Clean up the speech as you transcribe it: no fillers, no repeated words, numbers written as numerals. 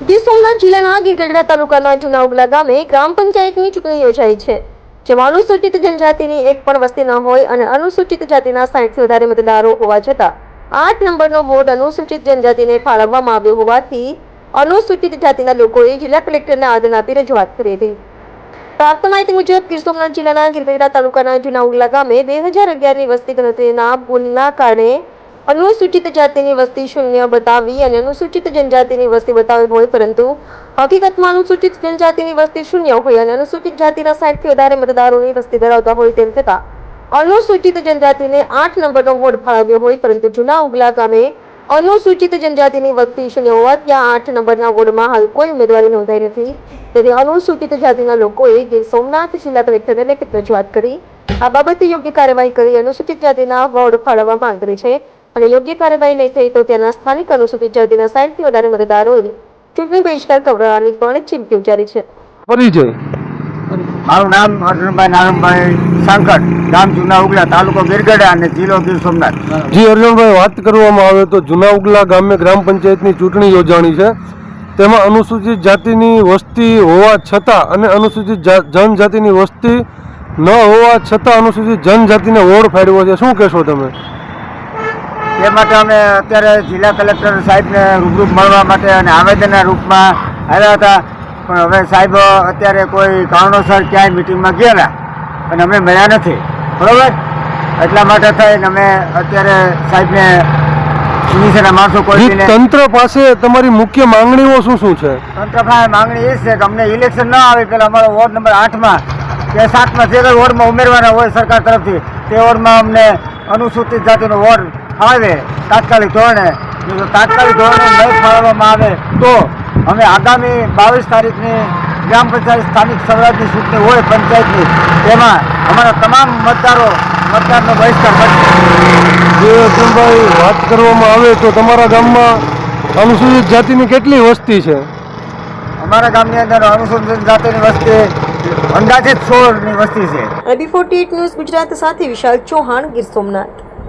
ગીર સોમનાથ જિલ્લાના ગીરગઢડા તાલુકાના જૂના ઉગલા ગામે ગ્રામ પંચાયતની ચૂંટણી યોજાઈ છે, જેમાં અનુસૂચિત જનજાતિની એક પણ વસ્તી ન હોય અને અનુસૂચિત જાતિના 60થી વધારે મતદારો હોવા છતાં 8 નંબરનો વોર્ડ અનુસૂચિત જનજાતિને ફાળવવામાં આવ્યો હોવાથી અનુસૂચિત જાતિના લોકોએ જિલ્લા કલેક્ટરને આવેદન આપી રજૂઆત કરી હતી. પ્રાપ્ત માહિતી મુજબ ગીર સોમનાથ જિલ્લાના ગીરગઢડા તાલુકાના જૂના ઉગલા ગામે 2011ની વસ્તી ગણતરીના ભૂલના કારણે અનુસૂચિત જાતિની વસ્તી શૂન્ય બતાવી અને અનુસૂચિત જનજાતિની વસ્તી બતાવી હોય, પરંતુ હકીકતમાં અનુસૂચિત જનજાતિની વસ્તી શૂન્ય હોય અને અનુસૂચિત જાતિના 60થી વધારે મતદારોની વસ્તી ધરાવતા હોય તેમ છતાં અનુસૂચિત જનજાતિને 8 નંબરનો વોર્ડ ફાળવ્યો હોય, પરંતુ જૂના ઉગલા ગામે અનુસૂચિત જનજાતિની વસ્તી શૂન્ય હોવાથી આ 8 નંબરના વોર્ડમાં હાલ કોઈ ઉમેદવારી નોંધાઈ નથી. તેથી અનુસૂચિત જાતિના લોકોએ ગીર સોમનાથ જિલ્લા કલેક્ટરને લેખિત રજૂઆત કરી આ બાબતે યોગ્ય કાર્યવાહી કરી અનુસૂચિત જાતિના વોર્ડ ફાળવવા માંગ કરી છે અને યોગ્ય કાર્યવાહી નહીં થઈ તો ત્યાંના સ્થાનિક અનુસૂચિત જાતિના 60થી વધારે મતદારોએ ચૂંટણી બહિષ્કાર કરવાની પણ ચીમકી ઉચ્ચારી છે. પરિચય. મારું નામ અર્જુનભાઈ નારાયણભાઈ સાંકળ, ગામ જૂના ઉગલા, તાલુકો ગીરગઢડા અને જિલ્લો ગીર સોમનાથ. જી અર્જુનભાઈ, વાત કરવામાં આવે તો જૂના ઉગલા ગામે ગ્રામ પંચાયતની ચૂંટણી યોજાણી છે, તેમાં અનુસૂચિત જાતિની વસ્તી હોવા છતાં અને અનુસૂચિત જનજાતિની વસ્તી ન હોવા છતાં અનુસૂચિત જનજાતિને વોર્ડ ફાળવ્યો છે. શું કહેશો તમે? તે માટે અમે અત્યારે જિલ્લા કલેક્ટર સાહેબને રૂબરૂ મળવા માટે અને આવેદનના રૂપમાં આવ્યા હતા, પણ હવે સાહેબ અત્યારે કોઈ કારણોસર ક્યાંય મિટિંગમાં ગયેલા અને અમે મળ્યા નથી, બરાબર. એટલા માટે થઈને અમે અત્યારે સાહેબને નીચેના માણસો કોઈ તંત્ર પાસે તમારી મુખ્ય માંગણીઓ શું શું છે? તંત્ર પાસે માંગણી એ છે કે અમને ઇલેક્શન ન આવે પહેલાં અમારો વોર્ડ નંબર 8માં કે 7માં જે કંઈ વોર્ડમાં ઉમેરવાના હોય સરકાર તરફથી તે વોર્ડમાં અમને અનુસૂચિત જાતિનો વોર્ડ ફાળવે તાત્કાલિક ધોરણે. જો તાત્કાલિક ધોરણે નહીં ફાળવવામાં આવે તો અમે આગામી 22 તારીખની ગ્રામ પંચાયત સ્થાનિક સ્વરાજની ચૂંટણી હોય પંચાયતની, તેમાં અમારા તમામ મતદારનો બહિષ્કાર કરશે. જે અર્જુનભાઈ, વાત કરવામાં આવે તો તમારા ગામમાં અનુસૂચિત જાતિની કેટલી વસ્તી છે? અમારા ગામની અંદર અનુસૂચિત જાતિની વસ્તી અંદાજિત 16ની વસ્તી છે. AB48 ન્યૂઝ ગુજરાત સાથે વિશાલ ચૌહાણ, ગીર સોમનાથ.